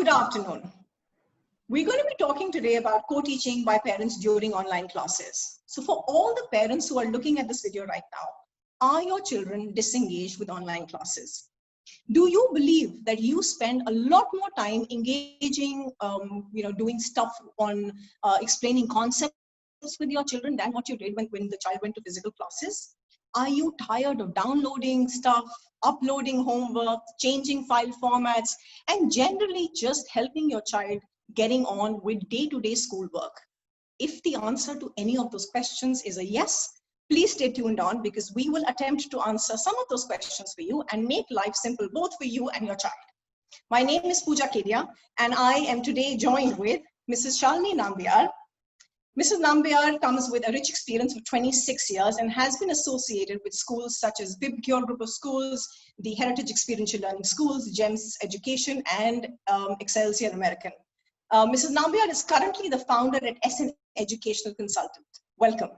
Good afternoon. We're going to be talking today about co-teaching by parents during online classes. So for all the parents who are looking at this video right now, are your children disengaged with online classes? Do you believe that you spend a lot more time engaging, doing stuff on explaining concepts with your children than what you did when the child went to physical classes? Are you tired of downloading stuff, uploading homework, changing file formats, and generally just helping your child getting on with day-to-day schoolwork? If the answer to any of those questions is a yes, please stay tuned on because we will attempt to answer some of those questions for you and make life simple both for you and your child. My name is Pooja Kedia and I am today joined with Mrs. Shalini Nambiar. Mrs. Nambiar comes with a rich experience of 26 years and has been associated with schools such as BibCure Group of Schools, the Heritage Experiential Learning Schools, GEMS Education, and Excelsior American. Mrs. Nambiar is currently the founder at SN Educational Consultant. Welcome.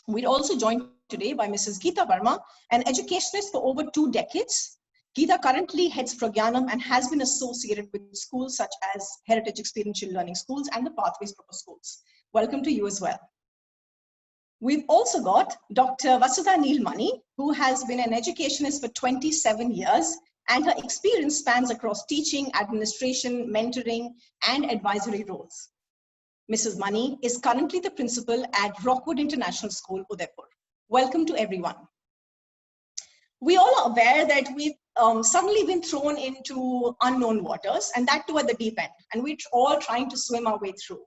We're also joined today by Mrs. Geeta Verma, an educationist for over 2 decades. Geeta currently heads Pragyanam and has been associated with schools such as Heritage Experiential Learning Schools and the Pathways Group of Schools. Welcome to you as well. We've also got Dr. Vasudha Neelmani, who has been an educationist for 27 years, and her experience spans across teaching, administration, mentoring, and advisory roles. Mrs. Mani is currently the principal at Rockwood International School, Udaipur. Welcome to everyone. We all are aware that we've suddenly been thrown into unknown waters, and that too at the deep end, and we're all trying to swim our way through.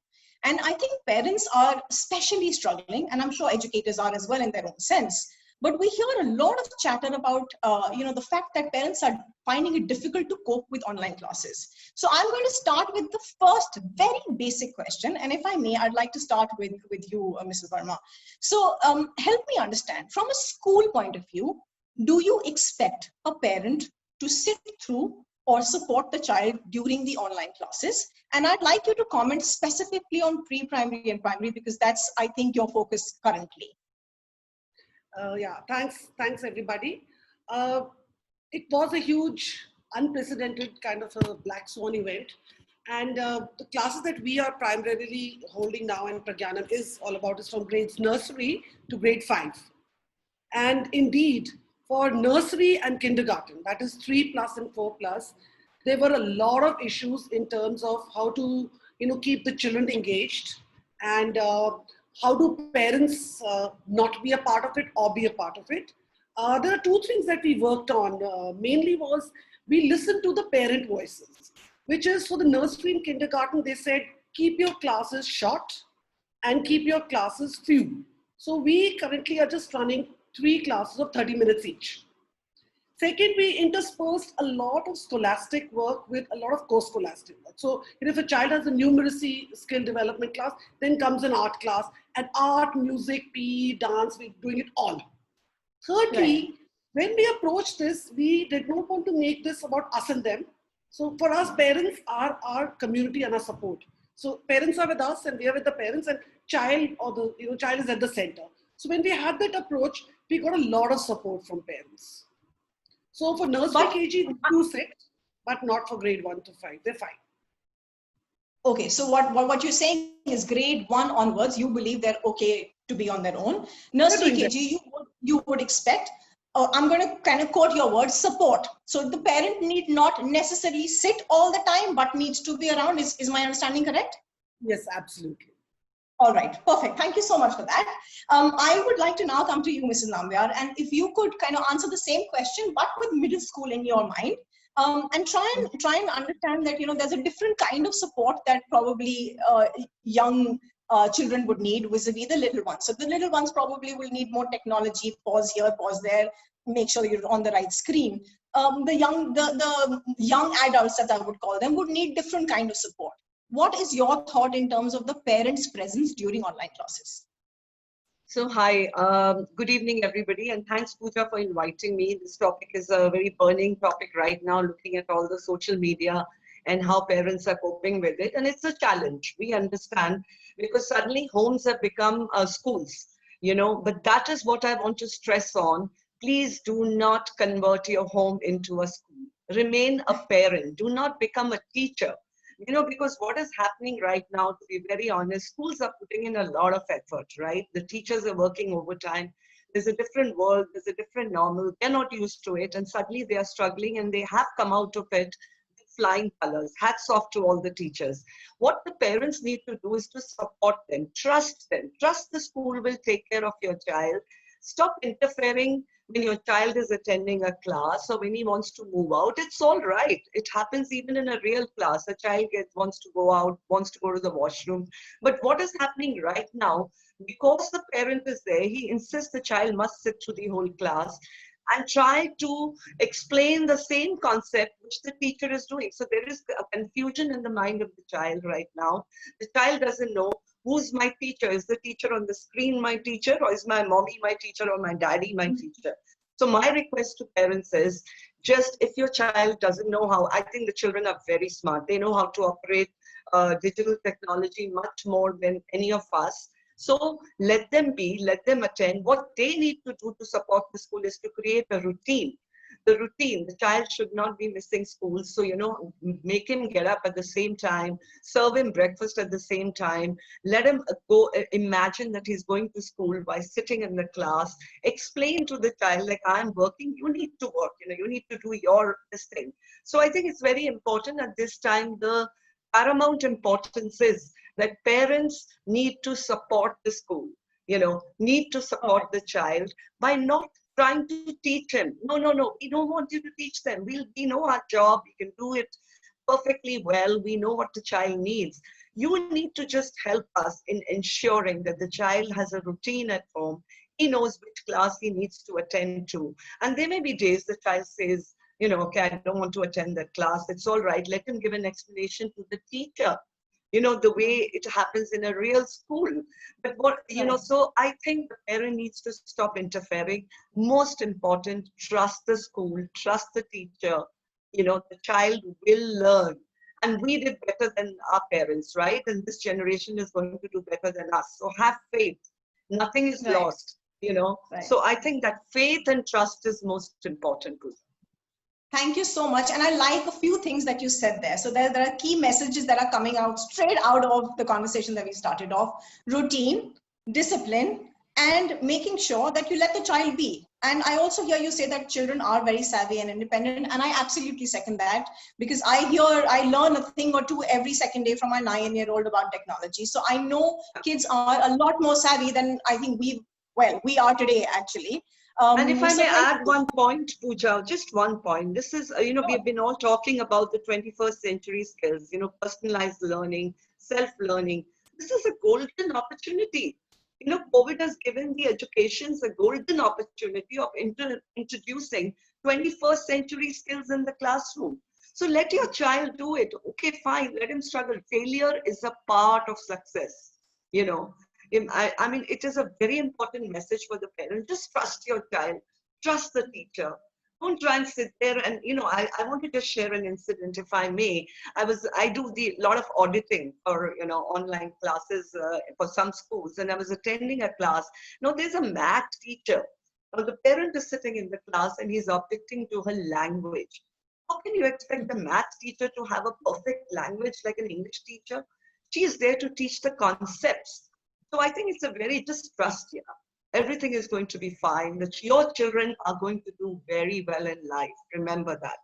And I think parents are especially struggling, and I'm sure educators are as well in their own sense. But we hear a lot of chatter about, the fact that parents are finding it difficult to cope with online classes. So I'm going to start with the first very basic question. And if I may, I'd like to start with you, Mrs. Verma. So help me understand, from a school point of view, do you expect a parent to sit through or support the child during the online classes? And I'd like you to comment specifically on pre-primary and primary, because that's, I think, your focus currently. Yeah, thanks everybody. It was a huge, unprecedented kind of a black swan event. And the classes that we are primarily holding now in Pragyanam is all about is from grades nursery to grade 5. And indeed, for nursery and kindergarten, that is 3+ and 4+, there were a lot of issues in terms of how to, keep the children engaged, and how do parents not be a part of it or be a part of it. There are 2 things that we worked on. Mainly was we listened to the parent voices, which is for the nursery and kindergarten, they said, keep your classes short and keep your classes few. So we currently are just running 3 classes of 30 minutes each. Second, we interspersed a lot of scholastic work with a lot of co-scholastic work. So if a child has a numeracy skill development class, then comes an art class, and art, music, PE, dance, we're doing it all. Thirdly, when we approached this, we did not want to make this about us and them. So for us, parents are our community and our support. So parents are with us and we are with the parents, and child child is at the center. So when we had that approach, we got a lot of support from parents. So for nursery KG, we do 6, but not for grade 1 to 5. They're fine. Okay, so what you're saying is grade 1 onwards, you believe they're okay to be on their own. Nursery KG, you would expect, I'm going to kind of quote your words, support. So the parent need not necessarily sit all the time, but needs to be around. Is my understanding correct? Yes, absolutely. All right, perfect. Thank you so much for that. I would like to now come to you, Mrs. Nambiar, and if you could kind of answer the same question, but with middle school in your mind, and try and understand that, there's a different kind of support that probably young children would need vis-a-vis the little ones. So the little ones probably will need more technology, pause here, pause there, make sure you're on the right screen. The young adults, that I would call them, would need different kind of support. What is your thought in terms of the parents' presence during online classes? So hi, good evening everybody, and thanks Pooja for inviting me. This topic is a very burning topic right now, looking at all the social media and how parents are coping with it. And it's a challenge, we understand, because suddenly homes have become schools, but that is what I want to stress on. Please do not convert your home into a school. Remain a parent. Do not become a teacher. Because what is happening right now, to be very honest, schools are putting in a lot of effort, right? The teachers are working overtime. There's a different world, there's a different normal. They're not used to it, and suddenly they are struggling, and they have come out of it with flying colors. Hats off to all the teachers. What the parents need to do is to support them. Trust the school will take care of your child. Stop interfering when your child is attending a class or when he wants to move out. It's all right. It happens even in a real class. A child wants to go out, wants to go to the washroom. But what is happening right now, because the parent is there, he insists the child must sit through the whole class and try to explain the same concept which the teacher is doing. So there is a confusion in the mind of the child right now. The child doesn't know who's my teacher. Is the teacher on the screen my teacher, or is my mommy my teacher, or my daddy my teacher? So my request to parents is, just if your child doesn't know how, I think the children are very smart. They know how to operate digital technology much more than any of us. So let them attend. What they need to do to support the school is to create a routine. The child should not be missing school. So, make him get up at the same time, serve him breakfast at the same time, let him go, imagine that he's going to school by sitting in the class, explain to the child, like, I'm working, you need to work, you need to do this thing. So I think it's very important at this time. The paramount importance is that parents need to support the school, need to support the child by not trying to teach him. No, we don't want you to teach them. We know our job. We can do it perfectly well. We know what the child needs. You need to just help us in ensuring that the child has a routine at home. He knows which class he needs to attend to. And there may be days the child says, okay, I don't want to attend that class. It's all right. Let him give an explanation to the teacher, the way it happens in a real school. But so I think the parent needs to stop interfering. Most important, trust the school, trust the teacher. The child will learn. And we did better than our parents, right? And this generation is going to do better than us. So have faith. Nothing is lost, Right. So I think that faith and trust is most important. Thank you so much. And I like a few things that you said there. So there are key messages that are coming out straight out of the conversation that we started off. Routine, discipline, and making sure that you let the child be. And I also hear you say that children are very savvy and independent. And I absolutely second that, because I learn a thing or two every second day from my 9-year-old about technology. So I know kids are a lot more savvy than I think we are today, actually. And if I may add one point, Pooja, just one point. This is, we've been all talking about the 21st century skills, personalized learning, self-learning. This is a golden opportunity. COVID has given the educations a golden opportunity of introducing 21st century skills in the classroom. So let your child do it. Okay, fine, let him struggle. Failure is a part of success, I mean, it is a very important message for the parent. Just trust your child, trust the teacher. Don't try and sit there and, I want to just share an incident, if I may. I do a lot of auditing for, online classes for some schools, and I was attending a class. Now, there's a math teacher. Now, the parent is sitting in the class and he's objecting to her language. How can you expect the math teacher to have a perfect language like an English teacher? She is there to teach the concepts. So I think it's just trust, everything is going to be fine. That your children are going to do very well in life. Remember that.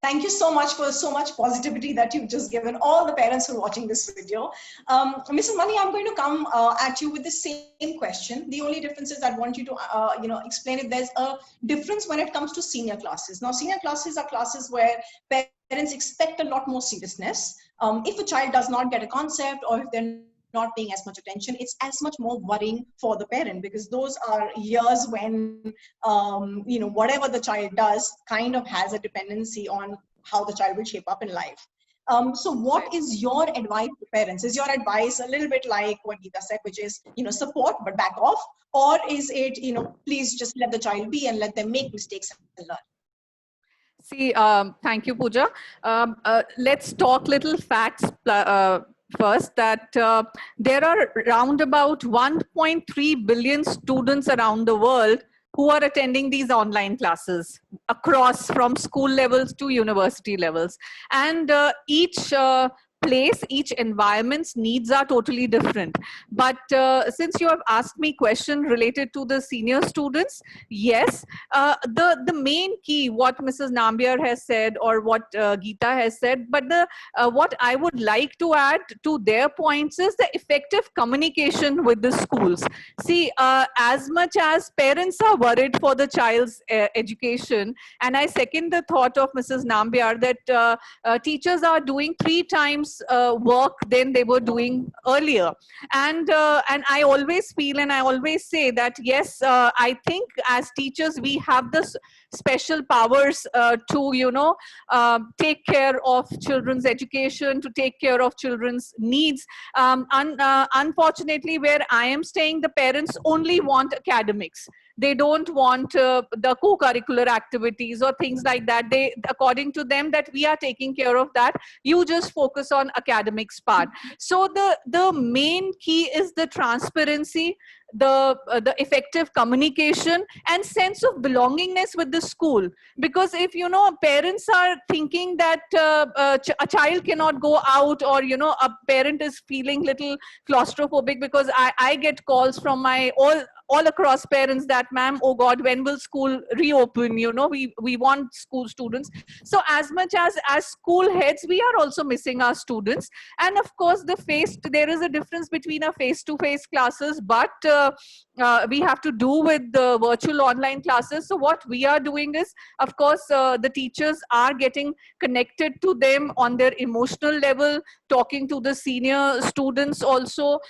Thank you so much for so much positivity that you've just given all the parents who are watching this video. Mrs. Mani, I'm going to come at you with the same question. The only difference is I want you to, explain if there's a difference when it comes to senior classes. Now, senior classes are classes where parents expect a lot more seriousness. If a child does not get a concept, or if they're not paying as much attention, it's as much more worrying for the parent, because those are years when, whatever the child does kind of has a dependency on how the child will shape up in life. So what is your advice to parents? Is your advice a little bit like what Geeta said, which is, support, but back off? Or is it, please just let the child be and let them make mistakes and learn? See, thank you, Pooja. Let's talk little facts first, that there are around about 1.3 billion students around the world who are attending these online classes across from school levels to university levels. And each place, each environment's needs are totally different. But since you have asked me question related to the senior students, yes, the main key, what Mrs. Nambiar has said or what Geeta has said, but the what I would like to add to their points is the effective communication with the schools. See, as much as parents are worried for the child's education, and I second the thought of Mrs. Nambiar that teachers are doing 3 times work than they were doing earlier. And I always feel and I always say that, yes, I think as teachers, we have this special powers to, take care of children's education, to take care of children's needs. Unfortunately, where I am staying, the parents only want academics. They don't want the co-curricular activities or things like that. They, according to them, that we are taking care of that. You just focus on academics part. So the main key is the transparency, the effective communication and sense of belongingness with the school. Because if parents are thinking that a child cannot go out, or a parent is feeling little claustrophobic, because I get calls from my all across parents that, ma'am, oh God, when will school reopen? We want school students. So as much as school heads, we are also missing our students. And of course, there is a difference between a face-to-face classes, but we have to do with the virtual online classes. So what we are doing is, of course, the teachers are getting connected to them on their emotional level, talking to the senior students also,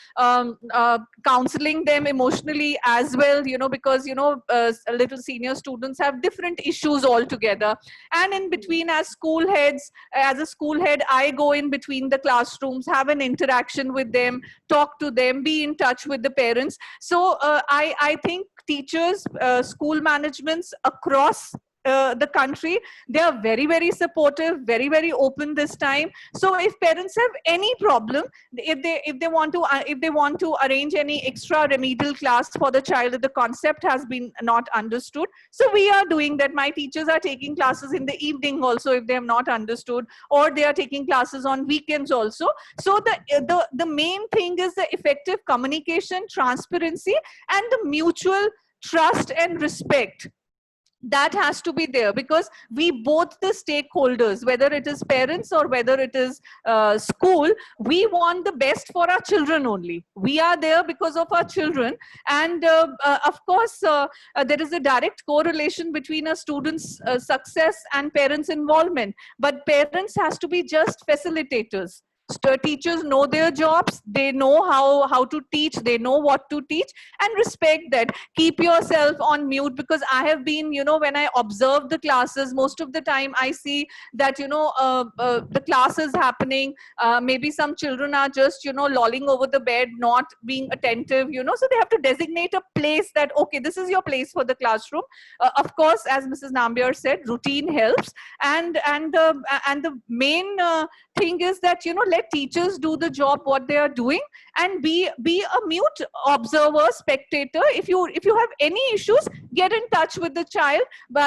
counseling them emotionally as well, because little senior students have different issues altogether. And in between, as a school head, I go in between the classrooms, have an interaction with them, talk to them, be in touch with the parents. So I think teachers, school managements across the country, they are very, very supportive, very, very open this time. So if parents have any problem, if they want to arrange any extra remedial class for the child, if the concept has been not understood, so we are doing that. My teachers are taking classes in the evening also if they have not understood, or they are taking classes on weekends also. So the main thing is the effective communication, transparency, and the mutual trust and respect. That has to be there, because we both the stakeholders, whether it is parents or whether it is school, we want the best for our children only. We are there because of our children. And of course, there is a direct correlation between a student's success and parents' involvement. But parents has to be just facilitators. Teachers know their jobs, they know how to teach, they know what to teach, and respect that. Keep yourself on mute, because I have been, when I observe the classes, most of the time I see that, the class is happening, maybe some children are just, lolling over the bed, not being attentive, so they have to designate a place that, okay, this is your place for the classroom. Of course, as Mrs. Nambiar said, routine helps. And the main thing is that, let teachers do the job what they are doing, and be a mute observer, spectator. If you have any issues, get in touch with the child,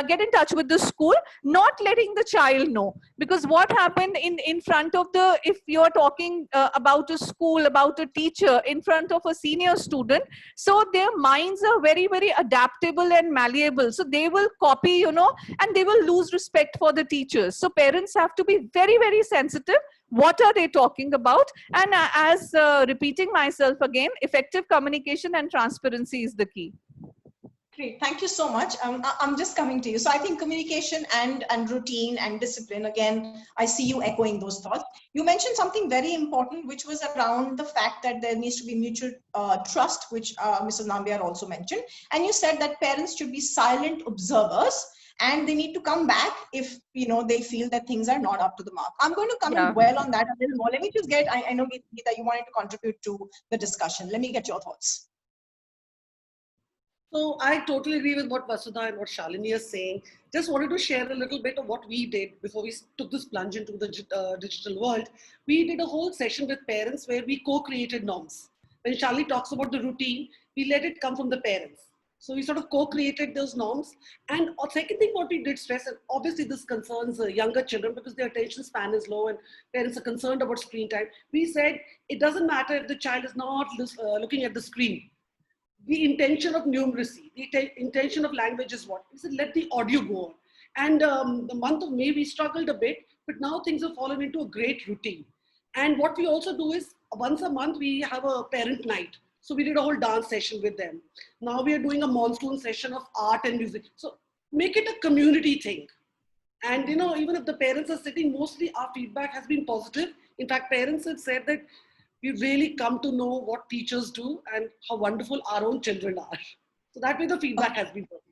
get in touch with the school, not letting the child know. Because what happened in front of if you're talking about a school, about a teacher in front of a senior student, so their minds are very, very adaptable and malleable, so they will copy, and they will lose respect for the teachers. So parents have to be very, very sensitive. What are they talking about? And as repeating myself again, effective communication and transparency is the key. Great, thank you so much. I'm just coming to you. So I think communication and routine and discipline, again, I see you echoing those thoughts. You mentioned something very important, which was around the fact that there needs to be mutual trust, which Mrs. Nambiar also mentioned. And you said that parents should be silent observers, and they need to come back if they feel that things are not up to the mark. I'm going to come and dwell on that a little more. Let me just get, I know Geeta, you wanted to contribute to the discussion. Let me get your thoughts. So I totally agree with what Vasudha and what Shalini is saying. Just wanted to share a little bit of what we did before we took this plunge into the digital world. We did a whole session with parents where we co-created norms. When Shalini talks about the routine, we let it come from the parents. So we sort of co-created those norms. And second thing what we did stress, and obviously this concerns younger children because their attention span is low and parents are concerned about screen time. We said, it doesn't matter if the child is not looking at the screen. The intention of numeracy, the intention of language is what? We said, let the audio go on. And the month of May, we struggled a bit, but now things have fallen into a great routine. And what we also do is once a month, we have a parent night. So we did a whole dance session with them. Now we are doing a monsoon session of art and music. So make it a community thing. And even if the parents are sitting, mostly our feedback has been positive. In fact, parents have said that we really come to know what teachers do and how wonderful our own children are. So that way the feedback has been positive.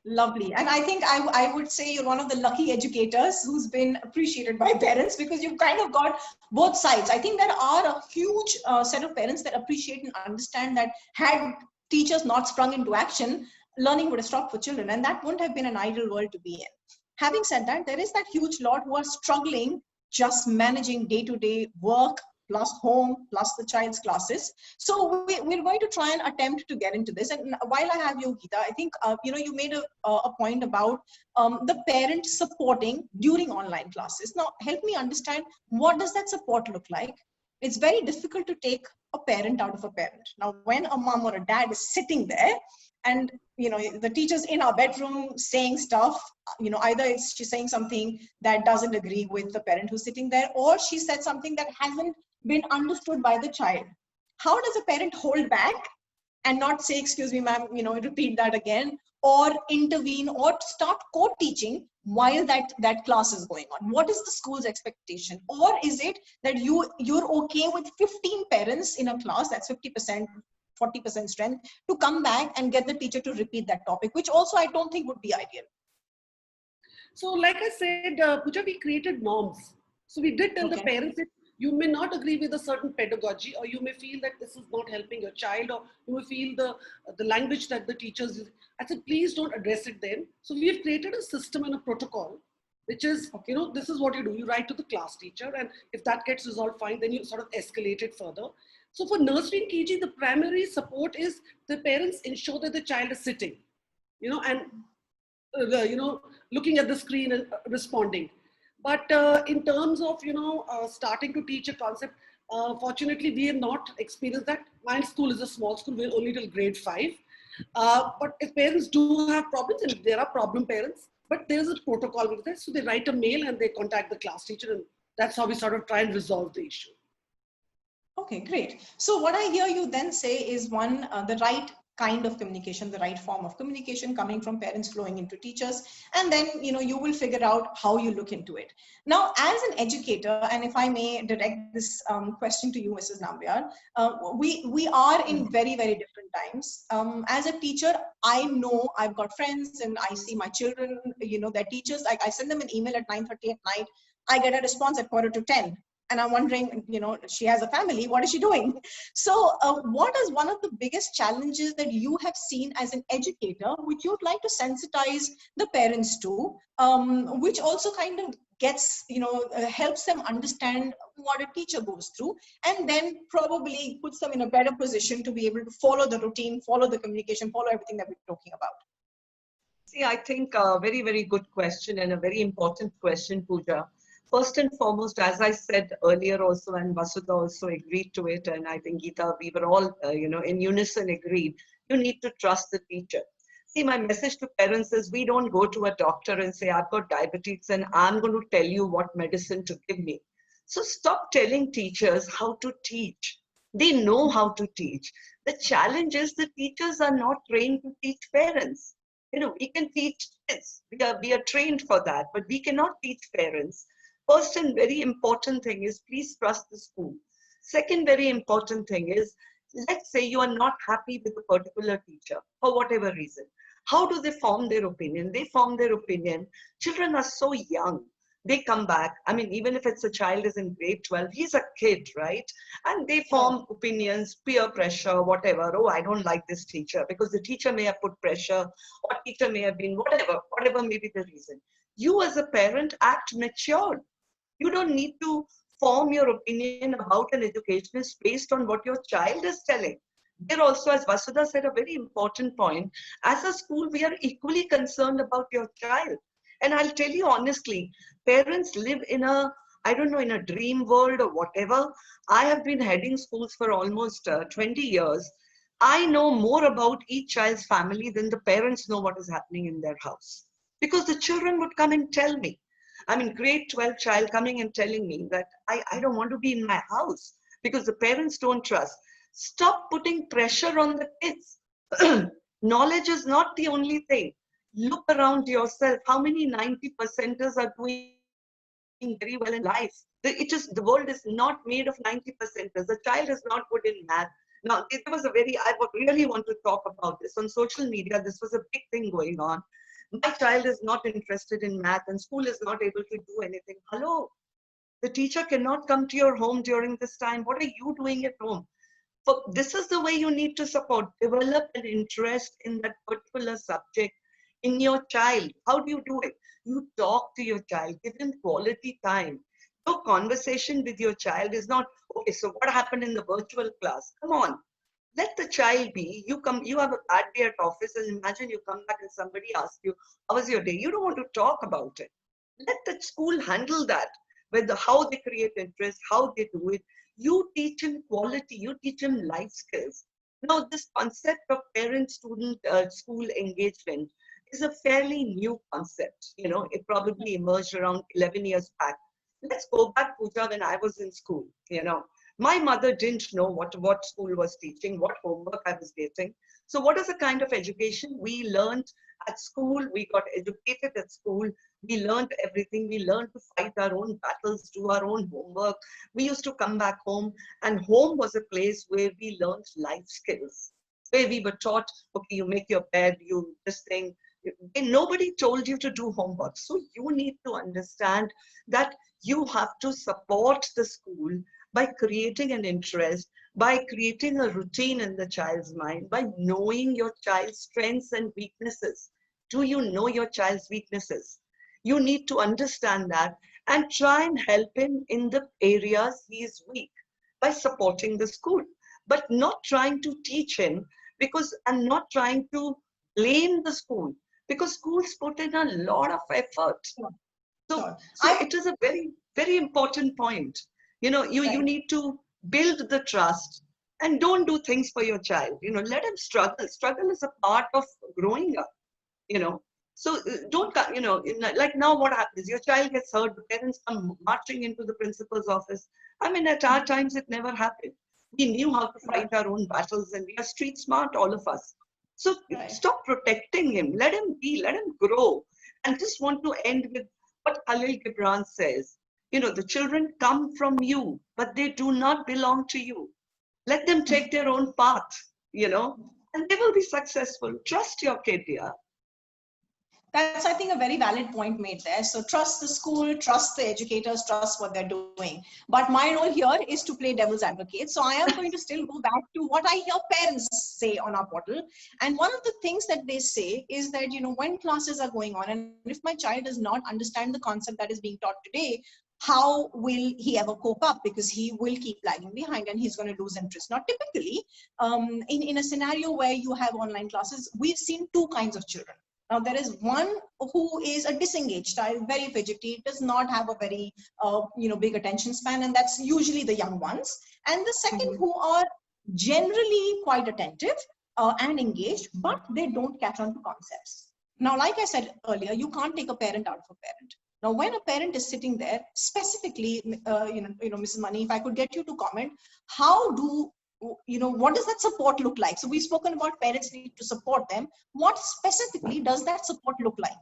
Lovely. And I think I would say you're one of the lucky educators who's been appreciated by parents, because you've kind of got both sides. I think there are a huge set of parents that appreciate and understand that had teachers not sprung into action, learning would have stopped for children, and that wouldn't have been an ideal world to be in. Having said that, there is that huge lot who are struggling just managing day-to-day work, plus home, plus the child's classes. So we're going to try and attempt to get into this. And while I have you, Geeta, I think, you made a point about the parent supporting during online classes. Now, help me understand, what does that support look like? It's very difficult to take a parent out of a parent. Now, when a mom or a dad is sitting there and, the teacher's in our bedroom saying stuff, either she's saying something that doesn't agree with the parent who's sitting there, or she said something that hasn't been understood by the child. How does a parent hold back and not say, excuse me, ma'am, repeat that again, or intervene, or start co-teaching while that class is going on? What is the school's expectation? Or is it that you're okay with 15 parents in a class, that's 50%, 40% strength, to come back and get the teacher to repeat that topic, which also I don't think would be ideal. So like I said, Pooja, we created norms. So we did tell the parents that you may not agree with a certain pedagogy, or you may feel that this is not helping your child, or you may feel the language that the teachers use. I said, please don't address it then. So we've created a system and a protocol, which is, this is what you do. You write to the class teacher, and if that gets resolved, fine, then you sort of escalate it further. So for nursery and KG, the primary support is the parents ensure that the child is sitting, and, looking at the screen and responding. But in terms of, starting to teach a concept, fortunately, we have not experienced that. My school is a small school, we're only till grade 5. But if parents do have problems, and there are problem parents, but there's a protocol with this. So they write a mail and they contact the class teacher, and that's how we sort of try and resolve the issue. Okay, great. So what I hear you then say is, one, the right kind of communication, the right form of communication coming from parents flowing into teachers, and then you will figure out how you look into it. Now, as an educator, and if I may direct this question to you, Mrs. Nambiar, we are in very, very different times. As a teacher, I know I've got friends and I see my children, their teachers, I send them an email at 9:30 at night, I get a response at 9:45. And I'm wondering, she has a family, what is she doing? So what is one of the biggest challenges that you have seen as an educator, which you'd like to sensitize the parents to, which also kind of gets, helps them understand what a teacher goes through, and then probably puts them in a better position to be able to follow the routine, follow the communication, follow everything that we're talking about? See, I think a very, very good question, and a very important question, Pooja. First and foremost, as I said earlier also, and Vasudha also agreed to it, and I think Geeta, we were all, in unison agreed, you need to trust the teacher. See, my message to parents is, we don't go to a doctor and say, I've got diabetes and I'm going to tell you what medicine to give me. So stop telling teachers how to teach. They know how to teach. The challenge is the teachers are not trained to teach parents. We can teach kids. We are trained for that, but we cannot teach parents. First and very important thing is, please trust the school. Second very important thing is, let's say you are not happy with a particular teacher for whatever reason. How do they form their opinion? They form their opinion. Children are so young. They come back. I mean, even if it's a child is in grade 12, he's a kid, right? And they form opinions, peer pressure, whatever. Oh, I don't like this teacher because the teacher may have put pressure, or teacher may have been whatever may be the reason. You as a parent act mature. You don't need to form your opinion about an educationist based on what your child is telling. Here also, as Vasudha said, a very important point. As a school, we are equally concerned about your child. And I'll tell you honestly, parents live in a, I don't know, in a dream world or whatever. I have been heading schools for almost 20 years. I know more about each child's family than the parents know what is happening in their house. Because the children would come and tell me. I mean, grade 12 child coming and telling me that I don't want to be in my house because the parents don't trust. Stop putting pressure on the kids. Knowledge is not the only thing. Look around yourself. How many 90 percenters are doing very well in life? The world is not made of 90 percenters. The child is not good in math. Now, there was I would really want to talk about this. On social media, this was a big thing going on. My child is not interested in math and school is not able to do anything. Hello, the teacher cannot come to your home during this time. What are you doing at home? This is the way you need to support. Develop an interest in that particular subject in your child. How do you do it? You talk to your child, give him quality time. Your conversation with your child is not, okay, so what happened in the virtual class? Come on, let the child be. You have a bad day at office and imagine you come back and somebody asks you, how was your day? You don't want to talk about it. Let the school handle that, whether how they create interest, how they do it. You teach him quality, you teach him life skills. Now, this concept of parent-student school engagement is a fairly new concept. You know, it probably emerged around 11 years back. Let's go back, Pooja, when I was in school. You know, my mother didn't know what school was teaching, what homework I was getting. So what is the kind of education we learned at school? We got educated at school. We learned everything. We learned to fight our own battles, do our own homework. We used to come back home, and home was a place where we learned life skills, where we were taught, okay, you make your bed, you this thing. And nobody told you to do homework. So you need to understand that you have to support the school by creating an interest, by creating a routine in the child's mind, by knowing your child's strengths and weaknesses. Do you know your child's weaknesses? You need to understand that and try and help him in the areas he is weak by supporting the school, but not trying to teach him and not trying to blame the school because schools put in a lot of effort. So it is a very, very important point. You know, you need to build the trust and don't do things for your child. You know, let him struggle. Struggle is a part of growing up, you know. So don't, you know, like now what happens? Your child gets hurt, the parents come marching into the principal's office. I mean, at our times, it never happened. We knew how to fight our own battles and we are street smart, all of us. So stop protecting him. Let him be, let him grow. And just want to end with what Khalil Gibran says. You know, the children come from you, but they do not belong to you. Let them take their own path, you know, and they will be successful. Trust your kid, yeah. That's, I think, a very valid point made there. So trust the school, trust the educators, trust what they're doing. But my role here is to play devil's advocate. So I am going to still go back to what I hear parents say on our portal. And one of the things that they say is that, you know, when classes are going on, and if my child does not understand the concept that is being taught today, how will he ever cope up? Because he will keep lagging behind and he's going to lose interest. Now, typically, in a scenario where you have online classes, we've seen two kinds of children. Now, there is one who is a disengaged child, very fidgety, does not have a very, big attention span, and that's usually the young ones. And the second who are generally quite attentive and engaged, but they don't catch on to concepts. Now, like I said earlier, you can't take a parent out of a parent. Now, when a parent is sitting there, specifically, Mrs. Mani, if I could get you to comment, what does that support look like? So we've spoken about parents need to support them. What specifically does that support look like?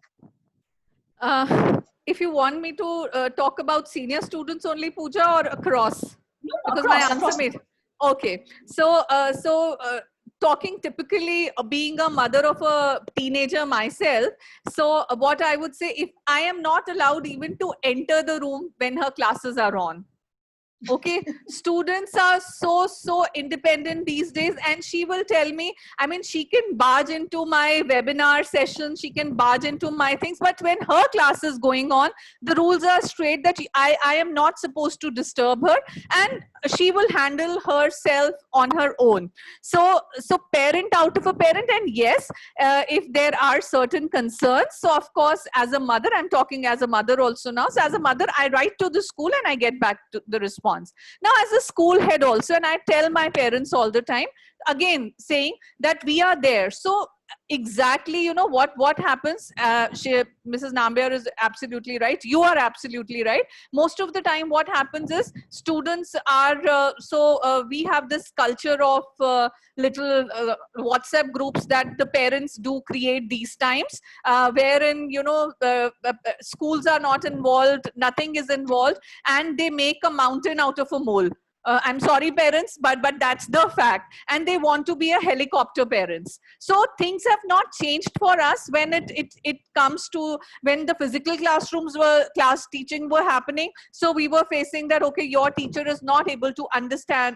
If you want me to talk about senior students only, Pooja, or across? No, because across, my answer made. Okay. So, talking typically being a mother of a teenager myself. So what I would say, if I am not allowed even to enter the room when her classes are on, Okay, students are so independent these days, and she will tell me, I mean, she can barge into my webinar session, she can barge into my things, but when her class is going on, the rules are straight that I am not supposed to disturb her, and she will handle herself on her own. So parent out of a parent. And yes, if there are certain concerns, so of course, as a mother, I'm talking as a mother also now, so as a mother, I write to the school and I get back to the response. Now, as a school head also, and I tell my parents all the time, again saying that we are there. So exactly, you know what happens, Mrs. Nambiar is absolutely right, you are absolutely right. Most of the time what happens is students are we have this culture of little WhatsApp groups that the parents do create these times, wherein schools are not involved, nothing is involved, and they make a mountain out of a mole. I'm sorry, parents, but that's the fact. And they want to be a helicopter parents. So things have not changed for us when it comes to when the physical class teaching were happening. So we were facing that, okay, your teacher is not able to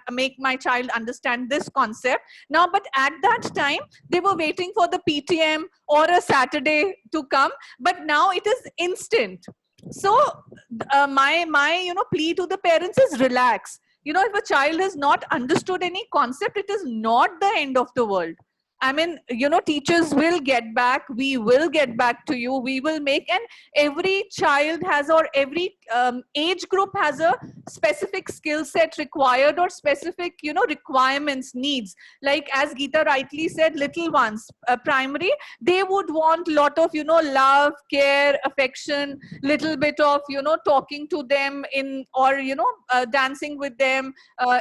make my child understand this concept. Now, but at that time, they were waiting for the PTM or a Saturday to come. But now it is instant. So my plea to the parents is relax. If a child has not understood any concept, it is not the end of the world. I mean, teachers will get back. We will get back to you. We will make, and every child has, or every age group has a specific skill set required, or specific, requirements, needs. Like as Geeta rightly said, little ones, primary, they would want lot of, love, care, affection, little bit of, talking to them or dancing with them,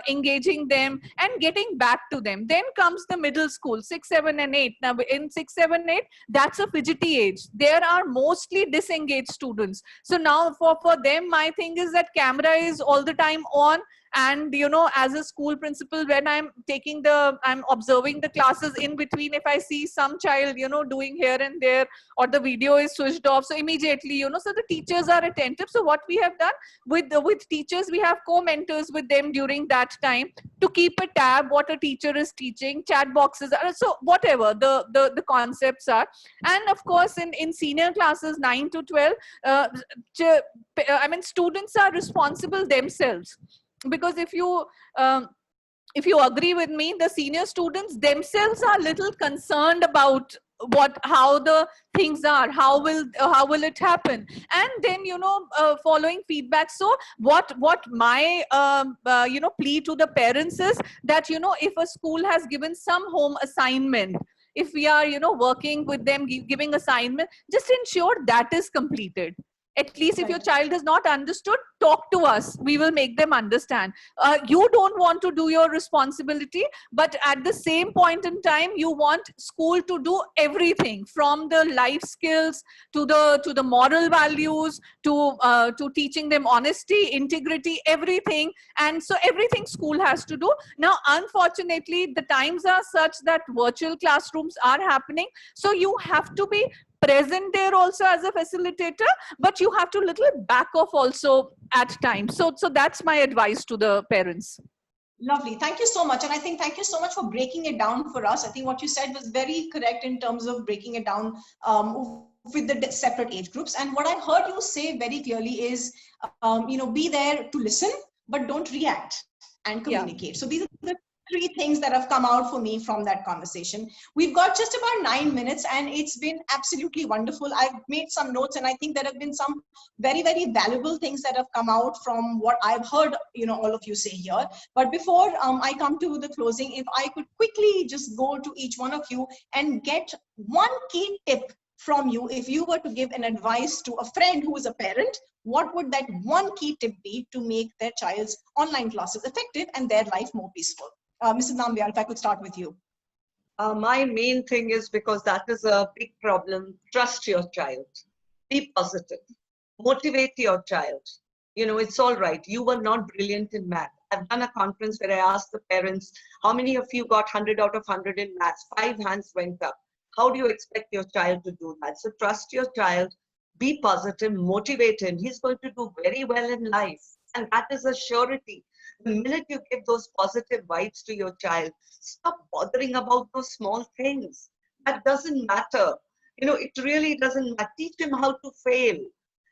engaging them, and getting back to them. Then comes the middle school, 6, 7, and 8. Now in 6, 7, 8, that's a fidgety age. There are mostly disengaged students. So now for them, my thing is that camera is all the time on. And as a school principal, when I'm observing the classes, in between, if I see some child doing here and there, or the video is switched off, so immediately so the teachers are attentive. So what we have done with teachers, we have co-mentors with them during that time to keep a tab what a teacher is teaching, chat boxes, so whatever the concepts are. And of course in senior classes 9 to 12, students are responsible themselves. Because if you agree with me, the senior students themselves are little concerned about how the things are, how will it happen, and then following feedback. So what my plea to the parents is that if a school has given some home assignment, if we are working with them, giving assignment, just ensure that is completed. At least if your child has not understood, talk to us. We will make them understand. You don't want to do your responsibility, but at the same point in time, you want school to do everything from the life skills to the moral values to teaching them honesty, integrity, everything. And so everything school has to do. Now, unfortunately, the times are such that virtual classrooms are happening. So you have to be present there also as a facilitator, but you have to little back off also at times. So that's my advice to the parents. Lovely. Thank you so much. And I think thank you so much for breaking it down for us. I think what you said was very correct in terms of breaking it down with the separate age groups. And what I heard you say very clearly is, be there to listen, but don't react and communicate. Yeah. So these are the 3 things that have come out for me from that conversation. We've got just about 9 minutes and it's been absolutely wonderful. I've made some notes and I think there have been some very, very valuable things that have come out from what I've heard, all of you say here. But before I come to the closing, if I could quickly just go to each one of you and get one key tip from you. If you were to give an advice to a friend who is a parent, what would that one key tip be to make their child's online classes effective and their life more peaceful? Mrs. Nambiar, if I could start with you. My main thing is, because that is a big problem, trust your child. Be positive. Motivate your child. It's all right. You were not brilliant in math. I've done a conference where I asked the parents, how many of you got 100 out of 100 in maths? 5 hands went up. How do you expect your child to do that? So trust your child. Be positive. Motivate him. He's going to do very well in life. And that is a surety. The minute you give those positive vibes to your child, stop bothering about those small things. That doesn't matter. You know, it really doesn't matter. Teach him how to fail.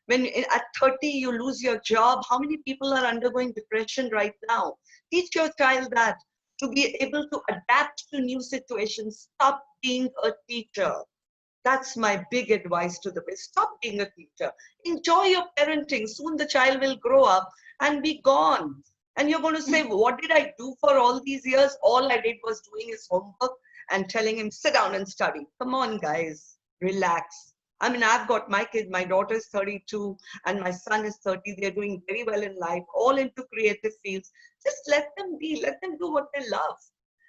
When at 30 you lose your job, how many people are undergoing depression right now? Teach your child that, to be able to adapt to new situations. Stop being a teacher. That's my big advice to the parents. Stop being a teacher. Enjoy your parenting. Soon the child will grow up and be gone. And you're going to say, what did I do for all these years? All I did was doing his homework and telling him, sit down and study. Come on, guys, relax. I mean, I've got my kids, my daughter is 32 and my son is 30. They're doing very well in life, all into creative fields. Just let them be, let them do what they love.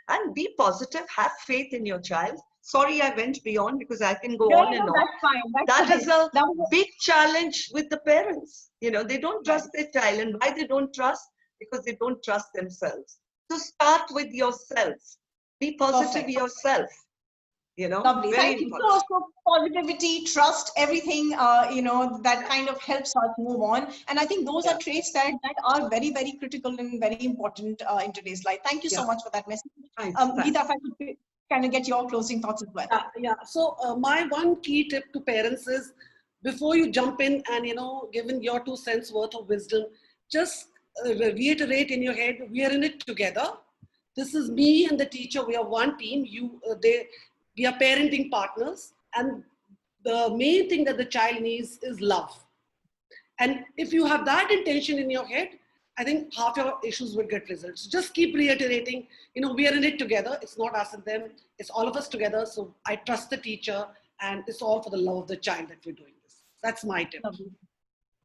And be positive, have faith in your child. Sorry, I went beyond because I can go on and on. That's fine. That is a big challenge with the parents. You know, they don't trust their child. And why they don't trust? Because they don't trust themselves. So start with yourself. Be positive yourself. You know, lovely. Very Thank you. important. So positivity, trust, everything, that kind of helps us move on. And I think those are traits that are very, very critical and very important in today's life. Thank you so much for that message. Thanks. Geeta, if I could kind of get your closing thoughts as well. So my one key tip to parents is, before you jump in and, given your 2 cents worth of wisdom, just reiterate in your head, we are in it together. This is me and the teacher. We are one team. We are parenting partners. And the main thing that the child needs is love. And if you have that intention in your head, I think half your issues will get resolved. So just keep reiterating, we are in it together. It's not us and them. It's all of us together. So I trust the teacher, and it's all for the love of the child that we're doing this. That's my tip.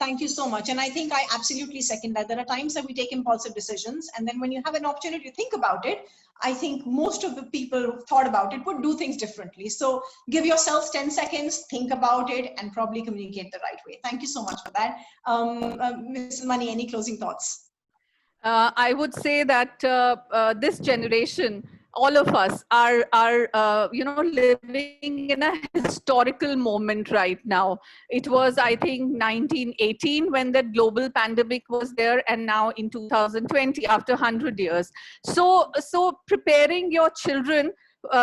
Thank you so much. And I think I absolutely second that. There are times that we take impulsive decisions, and then when you have an opportunity to think about it, I think most of the people who thought about it would do things differently. So give yourselves 10 seconds, think about it, and probably communicate the right way. Thank you so much for that. Mrs. Mani, any closing thoughts? I would say that this generation, all of us are living in a historical moment right now. It was, I think, 1918 when the global pandemic was there, and now in 2020, after 100 years. So preparing your children,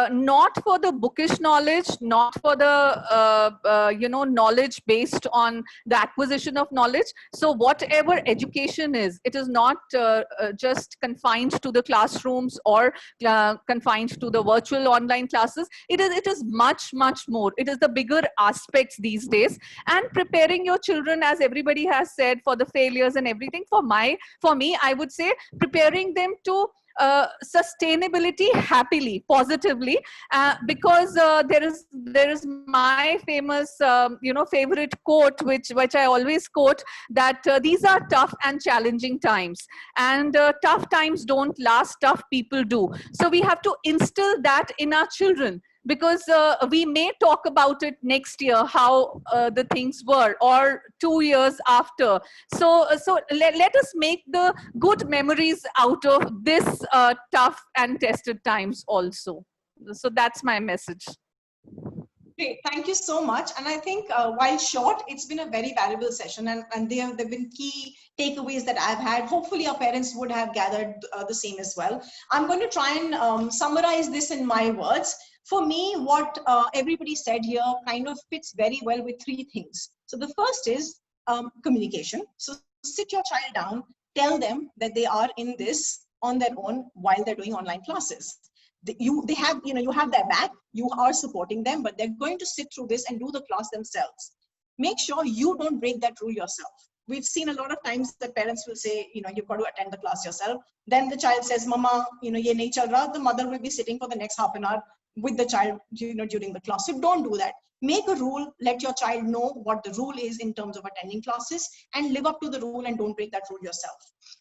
not for the bookish knowledge, not for the knowledge based on the acquisition of knowledge. So whatever education is, it is not just confined to the classrooms or confined to the virtual online classes. It is much more. It is the bigger aspects these days. And preparing your children, as everybody has said, for the failures and everything. For me, I would say preparing them to sustainability happily, positively, because there is my famous favorite quote, which I always quote, that these are tough and challenging times, and tough times don't last, tough people do. So we have to instill that in our children, because we may talk about it next year, how the things were, or 2 years after. So let us make the good memories out of this tough and tested times also. So that's my message. Great, thank you so much. And I think while short, it's been a very valuable session, and there have been key takeaways that I've had. Hopefully our parents would have gathered the same as well. I'm going to try and summarize this in my words. For me, what everybody said here kind of fits very well with 3 things. So the first is communication. So sit your child down, tell them that they are in this on their own while they're doing online classes. You have their back, you are supporting them, but they're going to sit through this and do the class themselves. Make sure you don't break that rule yourself. We've seen a lot of times that parents will say, you've got to attend the class yourself. Then the child says, Mama, ye nahi chal raha. The mother will be sitting for the next half an hour with the child, during the class. So don't do that. Make a rule, let your child know what the rule is in terms of attending classes, and live up to the rule and don't break that rule yourself.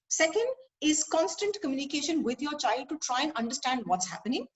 Second is constant communication with your child to try and understand what's happening.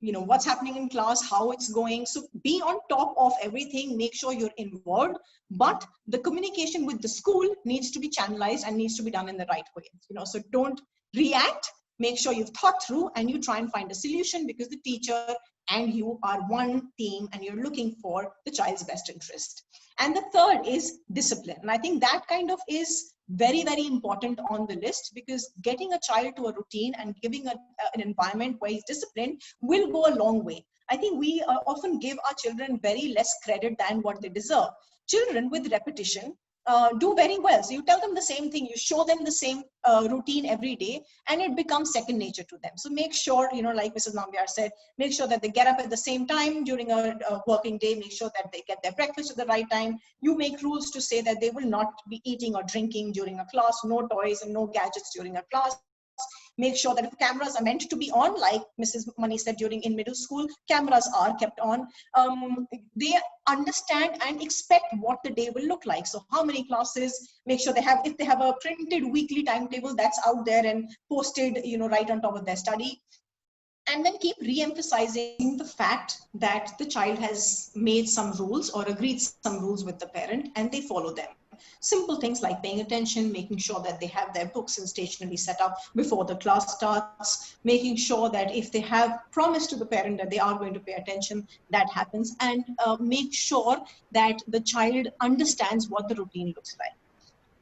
What's happening in class, how it's going. So be on top of everything, make sure you're involved, but the communication with the school needs to be channelized and needs to be done in the right way. So don't react, make sure you've thought through and you try and find a solution, because the teacher and you are one team and you're looking for the child's best interest. And the third is discipline. And I think that kind of is very, very important on the list, because getting a child to a routine and giving an environment where he's disciplined will go a long way. I think we often give our children very less credit than what they deserve. Children with repetition do very well. So you tell them the same thing, you show them the same routine every day, and it becomes second nature to them. So make sure, like Mrs. Nambiar said, make sure that they get up at the same time during a working day, make sure that they get their breakfast at the right time. You make rules to say that they will not be eating or drinking during a class, no toys and no gadgets during a class. Make sure that if cameras are meant to be on, like Mrs. Mani said, in middle school, cameras are kept on. They understand and expect what the day will look like. So how many classes, make sure if they have a printed weekly timetable, that's out there and posted, right on top of their study. And then keep re-emphasizing the fact that the child has made some rules or agreed some rules with the parent and they follow them. Simple things like paying attention, making sure that they have their books and stationery set up before the class starts, making sure that if they have promised to the parent that they are going to pay attention, that happens, and make sure that the child understands what the routine looks like.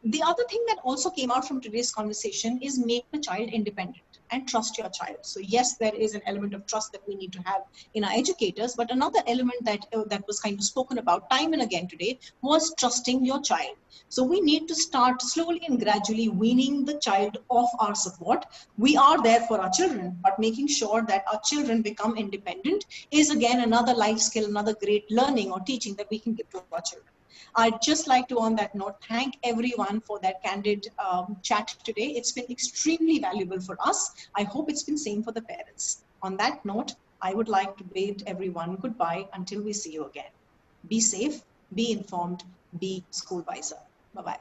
The other thing that also came out from today's conversation is make the child independent and trust your child. So yes, there is an element of trust that we need to have in our educators, but another element that was kind of spoken about time and again today was trusting your child. So we need to start slowly and gradually weaning the child off our support. We are there for our children, but making sure that our children become independent is again another life skill, another great learning or teaching that we can give to our children. I'd just like to, on that note, thank everyone for that candid chat today. It's been extremely valuable for us. I hope it's been same for the parents. On that note, I would like to bid everyone goodbye until we see you again. Be safe, be informed, be SchoolWiser. Bye-bye.